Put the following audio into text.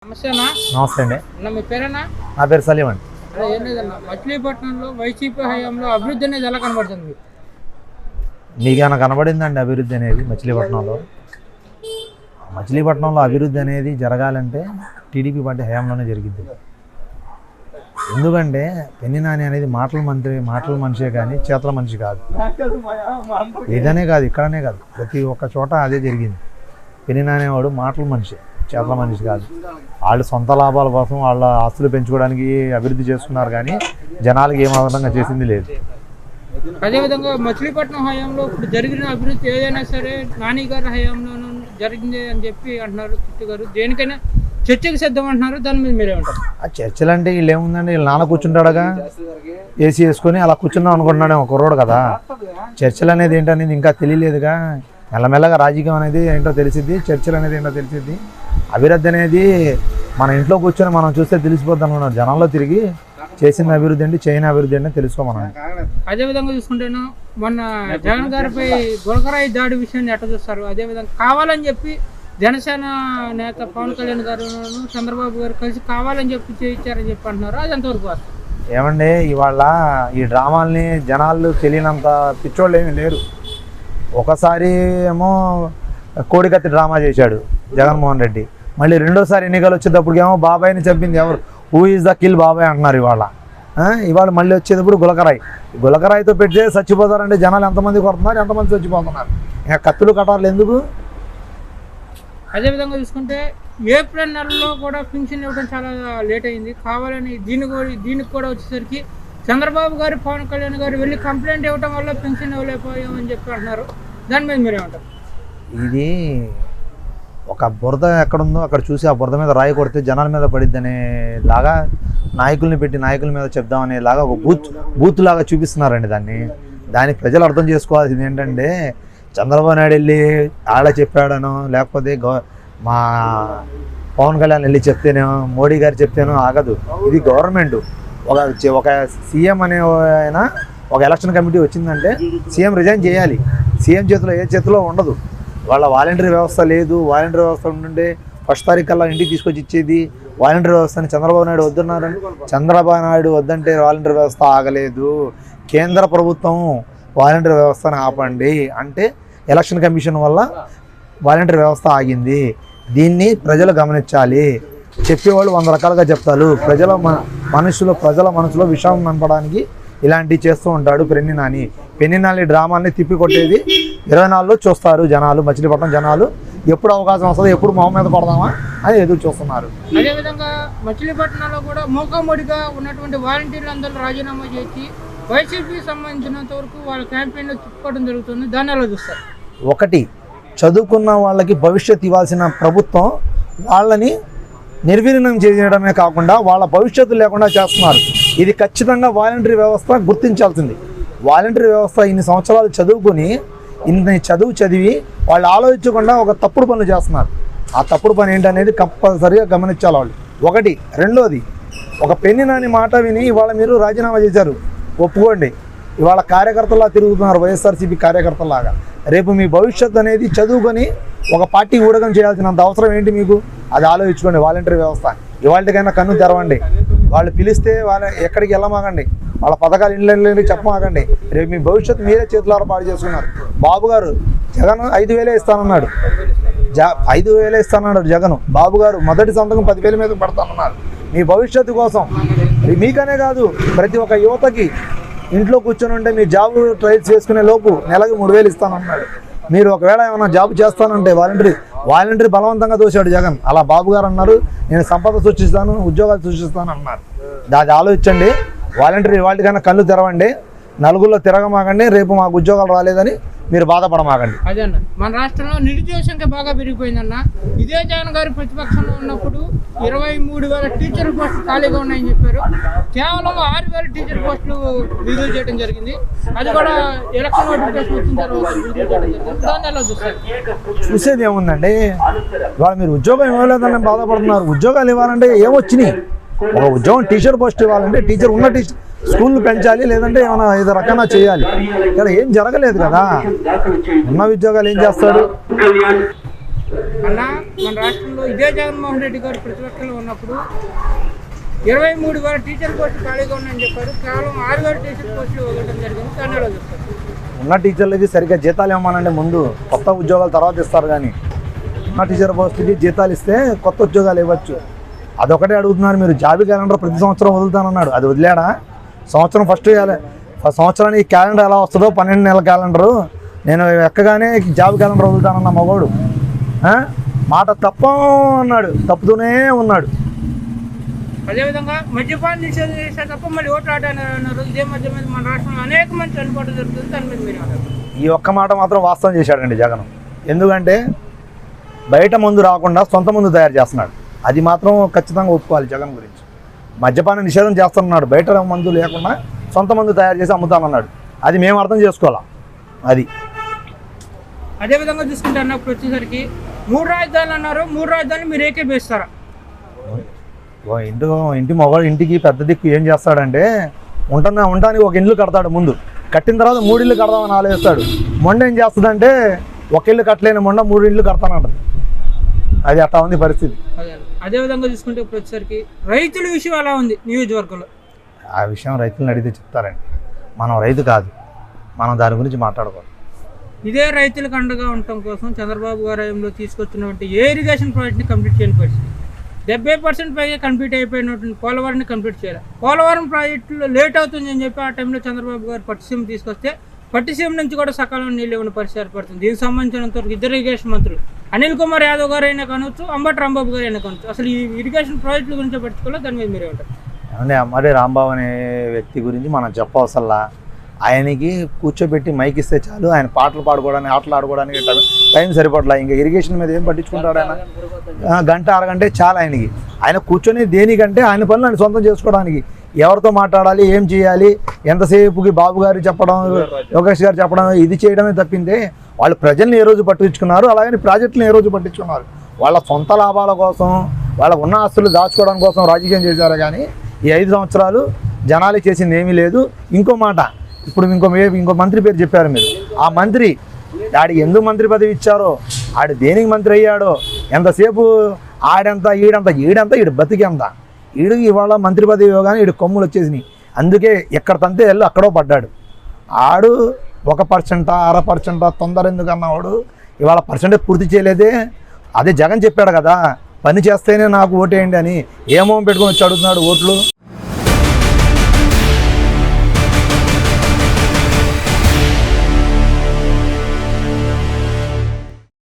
నమస్తేనా. నమస్తే అండి. మీ పేరేనా? నా పేరు సలీం అండి. ఏం లేదన్నా, మచిలీపట్నంలో వైసీపీ హయాంలో అభివృద్ధి అనేది ఎలా కనబడుతుంది మీకు? మీకేమైనా కనబడిందండి అభివృద్ధి అనేది మచిలీపట్నంలో? మచిలీపట్నంలో అభివృద్ధి అనేది జరగాలంటే టీడీపీ పార్టీ హయాంలోనే జరిగింది. ఎందుకంటే పెన్ని నాని అనేది మాటల మనిషే కానీ చేతల మనిషి కాదు. ఏదనే కాదు, ఇక్కడనే కాదు, ప్రతి ఒక్క చోట అదే జరిగింది. పెన్ని నాని వాడు మాటల మనిషి, చేతల మనిషి కాదు. వాళ్ళు సొంత లాభాల కోసం వాళ్ళ ఆస్తులు పెంచుకోవడానికి అభివృద్ధి చేస్తున్నారు కానీ జనాలకి ఏం ఆధారంగా చేసింది లేదు. అదేవిధంగా మచిలీపట్నం హయాంలో ఇప్పుడు జరిగిన అభివృద్ధి ఏదైనా సరే నాని గారి హయాంలో జరిగింది అని చెప్పి అంటున్నారు చిట్టి గారు. దేనికైనా చర్చకు సిద్ధం అంటున్నారు, దాని మీద మీరేమంటారు? ఆ చర్చలు అంటే వీళ్ళు ఏముందండి, వీళ్ళు నాన్న కూర్చుంటాడుగా ఏసీ వేసుకొని అలా కూర్చున్నాం అనుకుంటున్నాడే ఒక కుర్రోడు కదా. చర్చలు అనేది ఏంటనేది ఇంకా తెలియలేదుగా. మెల్లమెల్లగా రాజకీయం అనేది ఏంటో తెలిసిద్ది, చర్చలు అనేది ఏంటో తెలిసిద్ది. అభివృద్ధి అనేది మన ఇంట్లో కూర్చొని మనం చూస్తే తెలిసిపోద్ది అనుకున్నాం. జనంలో తిరిగి చేసిన అభివృద్ధి ఏంటి, చేయని అభివృద్ధి ఏంటి తెలుసుకోమన్నాం. అదేవిధంగా చూసుకుంటేను మొన్న జగన్ గారిపై గులకరాయి దాడి విషయాన్ని ఎట్లా చూస్తారు? అదేవిధంగా కావాలని చెప్పి జనసేన నేత పవన్ కళ్యాణ్ గారు చంద్రబాబు గారు కలిసి కావాలని చెప్పి చేయించారని చెప్పి అంటున్నారు, అది ఎంతవరకు వస్తుంది? ఏమండి, ఇవాళ ఈ డ్రామాల్ని జనాలు తెలియనంత పిచ్చోళ్ళు ఏమీ లేరు. ఒకసారి ఏమో కోడికత్తి డ్రామా చేశాడు జగన్మోహన్ రెడ్డి. మళ్ళీ రెండోసారి ఎన్నికలు వచ్చేటప్పటికేమో బాబాయ్ని చంపింది ఎవరు, హూ ఈజ్ ద కిల్ బాబాయ్ అంటున్నారు. ఇవాళ మళ్ళీ వచ్చేటప్పుడు గులకరాయితో పెడితే చచ్చిపోతారంటే జనాలు ఎంతమంది కొడుతున్నారు, ఎంతమంది చచ్చిపోతున్నారు. ఇంకా కత్తులు కటార్లు ఎందుకు? అదేవిధంగా చూసుకుంటే ఏప్రిల్ నెలలో కూడా పింఛన్ ఇవ్వడం చాలా లేట్ అయింది. కావాలని దీనికి కూడా వచ్చేసరికి చంద్రబాబు గారు పవన్ కళ్యాణ్ గారు వెళ్ళి కంప్లైంట్ ఇవ్వడం వల్ల పెన్షన్ ఇవ్వలేకపోయామని చెప్పి అంటున్నారు, దాని మీద మీరేమంటారు? ఇది ఒక బురద ఎక్కడుందో అక్కడ చూసి ఆ బురద మీద రాయి కొడితే జనాల మీద పడిద్ది అనేలాగా నాయకుల్ని పెట్టి నాయకుల మీద చెప్దామనేలాగా ఒక బూత్ లాగా చూపిస్తున్నారండి దాన్ని ప్రజలు అర్థం చేసుకోవాల్సింది ఏంటంటే, చంద్రబాబు నాయుడు వెళ్ళి ఆడ చెప్పాడనో లేకపోతే మా పవన్ కళ్యాణ్ వెళ్ళి చెప్తేనేమో మోడీ గారు చెప్తేనో ఆగదు. ఇది గవర్నమెంట్. ఒక సీఎం అనే ఆయన ఒక ఎలక్షన్ కమిటీ వచ్చిందంటే సీఎం రిజైన్ చేయాలి. సీఎం చేతిలో ఏ చేతిలో ఉండదు. వాళ్ళ వాలంటరీ వ్యవస్థ లేదు. వాలంటరీ వ్యవస్థ ఉంటుంటే ఫస్ట్ తారీఖు కల్లా ఇంటికి తీసుకొచ్చి ఇచ్చేది. వాలంటరీ వ్యవస్థని చంద్రబాబు నాయుడు వద్దన్నారని, చంద్రబాబు నాయుడు వద్దంటే వాలంటరీ వ్యవస్థ ఆగలేదు. కేంద్ర ప్రభుత్వం వాలంటరీ వ్యవస్థను ఆపండి అంటే ఎలక్షన్ కమిషన్ వల్ల వాలంటరీ వ్యవస్థ ఆగింది. దీన్ని ప్రజలు గమనించాలి. చెప్పేవాళ్ళు 100 రకాలుగా చెప్తారు. ప్రజల మనసులో విషయం నింపడానికి ఇలాంటివి చేస్తూ ఉంటాడు పెన్ని నాని డ్రామాల్ని తిప్పికొట్టేది 24లో చూస్తారు జనాలు. మచిలీపట్నం జనాలు ఎప్పుడు అవకాశం వస్తుంది, ఎప్పుడు మొహం మీద పడదామా అని ఎదురు చూస్తున్నారు. అదేవిధంగా మచిలీపట్నంలో కూడా మూకామొడిగా ఉన్నటువంటి వాలంటీర్లు అందరూ రాజీనామా చేసి వైసీపీకి సంబంధించినంత వరకు వాళ్ళ క్యాంపెయిన్లో తిప్పుకోవడం జరుగుతుంది, దాన్ని ఎలా చూస్తారు? ఒకటి, చదువుకున్న వాళ్ళకి భవిష్యత్తు ఇవ్వాల్సిన ప్రభుత్వం వాళ్ళని నిర్వీర్యం చేయడమే కాకుండా వాళ్ళ భవిష్యత్తు లేకుండా చేస్తున్నారు. ఇది ఖచ్చితంగా వాలంటరీ వ్యవస్థ గుర్తించాల్సింది. వాలంటరీ వ్యవస్థ ఇన్ని సంవత్సరాలు చదివి వాళ్ళు ఆలోచించకుండా ఒక తప్పుడు పనులు చేస్తున్నారు. ఆ తప్పుడు పని ఏంటనేది కంపల్సరిగా గమనించాలి వాళ్ళు. ఒకటి. రెండోది, ఒక పెన్ని నాని మాట విని ఇవాళ మీరు రాజీనామా చేశారు, ఒప్పుకోండి. ఇవాళ కార్యకర్తలా తిరుగుతున్నారు, వైఎస్ఆర్సీపీ కార్యకర్తలాగా. రేపు మీ భవిష్యత్తు అనేది చదువుకొని ఒక పార్టీ ఊడగం చేయాల్సినంత అవసరం ఏంటి మీకు? అది ఆలోచించుకోండి. వాలంటరీ వ్యవస్థ ఇవాళకైనా కన్ను తెరవండి. వాళ్ళు పిలిస్తే ఎక్కడికి వెళ్ళమాకండి, వాళ్ళ పథకాలు ఇండ్లకి చెప్పమాకండి. రేపు మీ భవిష్యత్తు మీరే చేతులారా పాడు చేసుకున్నారు. బాబు గారు జగన్ 5,000 ఇస్తానన్నాడు, 5,000 ఇస్తానన్నాడు జగన్. బాబు గారు మొదటి సంతకం 10,000 మీద పెడతానన్నారు. మీ భవిష్యత్తు కోసం మీకనే కాదు, ప్రతి ఒక్క యువతకి ఇంట్లో కూర్చొని ఉంటే మీరు జాబ్ ట్రైల్స్ చేసుకునే లోపు నెలకు 3,000 ఇస్తానన్నాడు. మీరు ఒకవేళ ఏమైనా జాబ్ చేస్తానంటే వాలంటరీ బలవంతంగా దోశాడు జగన్. అలా బాబు గారు అన్నారు, నేను సంపద సృష్టిస్తాను, ఉద్యోగాలు సృష్టిస్తాను అన్నారు. అది ఆలోచించండి. వాలంటరీ వాటికైనా కళ్ళు తెరవండి. నలుగురిలో తిరగమాకండి. రేపు మాకు ఉద్యోగాలు రాలేదని మీరు బాధపడమాకండి. అదే అన్న, మన రాష్ట్రంలో నిరుద్యోగ సంఖ్య బాగా పెరిగిపోయిందన్న. ఇదే జగన్ గారి ప్రతిపక్షంలో ఉన్నప్పుడు 23,000 టీచర్ పోస్టులు ఖాళీగా ఉన్నాయని చెప్పారు. కేవలం 6,000 టీచర్ పోస్టులు విడుదల చేయడం జరిగింది. అది కూడా ఎలక్షన్ నోటిఫికేషన్ వచ్చిన తర్వాత విడుదల చేయడం జరిగింది. దాన్ని ఎలా చూస్తారు? చూసేది ఏముందండి, ఇవాళ మీరు ఉద్యోగం ఇవ్వలేదని బాధపడుతున్నారు. ఉద్యోగాలు ఇవ్వాలంటే ఏమొచ్చినాయి? ఒక ఉద్యోగం టీచర్ పోస్ట్ ఇవ్వాలంటే టీచర్ స్కూళ్ళు పెంచాలి, లేదంటే ఏమైనా 5 రకాల చేయాలి. ఇక్కడ ఏం జరగలేదు కదా. ఉన్న ఉద్యోగాలు ఏం చేస్తాడు? అన్న మన రాష్ట్రంలో ఇదే జగన్మోహన్ రెడ్డి గారు ప్రతిపక్షంలో ఉన్నప్పుడు 23,000 టీచర్ పోస్టులు ఖాళీగా ఉన్నాయని చెప్పారు. కేవలం 6,000 టీచర్ పోస్టులు ఇవ్వడం జరిగింది. కానీ ఎలా చెప్తారు? ఉన్న టీచర్లకి సరిగ్గా జీతాలు ఇవ్వమనండి, ముందు కొత్త ఉద్యోగాలు తర్వాత ఇస్తారు. కానీ ఉన్న టీచర్ పోస్టుకి జీతాలు ఇస్తే కొత్త ఉద్యోగాలు ఇవ్వచ్చు. అదొకటే అడుగుతున్నారు మీరు. జాబ్ క్యాలెండర్ ప్రతి సంవత్సరం వదులుతానన్నాడు, అది వదిలేడా? సంవత్సరం ఫస్ట్ సంవత్సరానికి క్యాలెండర్ ఎలా వస్తుందో 12 నెలల క్యాలెండరు నేను ఎక్కగానే జాబ్ క్యాలెండర్ వదులుతానన్న మగోడు మాట తప్ప అన్నాడు, తప్పుతూనే ఉన్నాడు. అదేవిధంగా మద్యపానం నిషేధం చేస్తే తప్ప మళ్ళీ ఓట్లు ఆడారు. ఇదే మధ్య మీద మన రాష్ట్రంలో అనేక మంది చనిపోవడం జరుగుతుంది. దాని మీద మీరు ఈ ఒక్క మాట మాత్రం వాస్తవం చేశాడండి జగన్. ఎందుకంటే బయట మందు రాకుండా సొంత మందు తయారు చేస్తున్నాడు. అది మాత్రం ఖచ్చితంగా ఒప్పుకోవాలి జగన్ గురించి. మద్యపాన నిషేధం చేస్తున్నాడు, బయట మందు లేకుండా సొంత మందు తయారు చేసి అమ్ముతామన్నాడు. అది మేము అర్థం చేసుకోవాలా. అది అదేవిధంగా చూసుకుంటే అన్నప్పుడు వచ్చేసరికి 3 రాజధానులు అన్నారు. 3 రాజధానులు మీరు ఏకీభవిస్తారా? ఇంటి మగవాడు ఇంటికి పెద్ద దిక్కు ఏం చేస్తాడంటే ఉండడానికి ఒక ఇల్లు కడతాడు. ముందు కట్టిన తర్వాత 3 ఇళ్ళు కడదామని ఆలోచిస్తాడు. మొండ ఏం చేస్తుందంటే ఒక ఇల్లు కట్టలేని మొండ 3 ఇళ్ళు కడతానంటది. అది అట్లా ఉంది పరిస్థితి. అదేవిధంగా చూసుకుంటే ఇప్పుడు వచ్చేసరికి రైతుల విషయం ఎలా ఉంది నియోజకవర్గంలో? ఆ విషయం రైతులను అడిగితే చెప్తారండి. మనం రైతు కాదు, మనం దాని గురించి మాట్లాడకూడదు. ఇదే రైతులకు అండగా ఉండటం కోసం చంద్రబాబు గారి హయాంలో తీసుకొచ్చినటువంటి ఏ ఇరిగేషన్ ప్రాజెక్ట్ని కంప్లీట్ చేయని పరిస్థితి. 70% పైగా కంప్లీట్ అయిపోయినటువంటి పోలవరాన్ని కంప్లీట్ చేయాలి. పోలవరం ప్రాజెక్టులో లేట్ అవుతుందని చెప్పి ఆ టైంలో చంద్రబాబు గారు పట్టిసీమ తీసుకొస్తే పట్టిసీమ నుంచి కూడా సకాలంలో నీళ్ళు ఇవ్వని పరిస్థితి ఏర్పడుతుంది. దీనికి సంబంధించినంతవరకు 2 ఇరిగేషన్ మంత్రులు అనిల్ కుమార్ యాదవ్ గారు అయినా కానొచ్చు, అంబటి రాంబాబు గారు అయినా కానొచ్చు. అసలు ఈ ఇరిగేషన్ ప్రాజెక్టుల గురించి పట్టుకోవాలి. దాని మీద మీరే ఉంటారు. ఏమంటే అమ్మడి రాంబాబు అనే వ్యక్తి గురించి మనం చెప్పవసల్లా. ఆయనకి కూర్చోబెట్టి మైక్ ఇస్తే చాలు, ఆయన పాటలు పాడుకోవడానికి ఆటలు ఆడుకోవడానికి టైం సరిపడలా. ఇంకా ఇరిగేషన్ మీద ఏం పట్టించుకుంటాడు ఆయన? గంట అరగంటే చాలు ఆయనకి. ఆయన కూర్చొని దేనికంటే ఆయన పనులు ఆయన సొంతం చేసుకోవడానికి. ఎవరితో మాట్లాడాలి, ఏం చేయాలి, ఎంతసేపుకి బాబు గారు చెప్పడం, యోగేష్ గారు చెప్పడం, ఇది చేయడమే తప్పిందే వాళ్ళు ప్రజల్ని ఏ రోజు పట్టించుకున్నారు, అలాగని ప్రాజెక్టులను ఏ రోజు పట్టించుకున్నారు. వాళ్ళ సొంత లాభాల కోసం, వాళ్ళకు ఉన్న ఆస్తులు దాచుకోవడం కోసం రాజకీయం చేశారు. కానీ ఈ 5 సంవత్సరాలు జనాలు చేసింది ఏమీ లేదు. ఇంకో మాట, ఇప్పుడు ఇంకో మంత్రి పేరు చెప్పారు మీరు. ఆ మంత్రి ఆడికి ఎందుకు మంత్రి పదవి ఇచ్చారో, ఆడు దేనికి మంత్రి అయ్యాడో, ఎంతసేపు ఆడంత ఈడంత ఈడు బతికెంత, ఈడికి ఇవాళ మంత్రి పదవి ఇవ్వగానే ఈడు కొమ్ములు వచ్చేసినాయి. అందుకే ఎక్కడ తంతే వెళ్ళు అక్కడో పడ్డాడు. ఆడు 1%, 0.5% తొందర ఎందుకన్నవాడు ఇవాళ పర్సెంటేజ్ పూర్తి చేయలేదే. అదే జగన్ చెప్పాడు కదా, పని చేస్తేనే నాకు ఓటేయండి అని. ఏమో పెట్టుకొని వచ్చి అడుగుతున్నాడు ఓట్లు.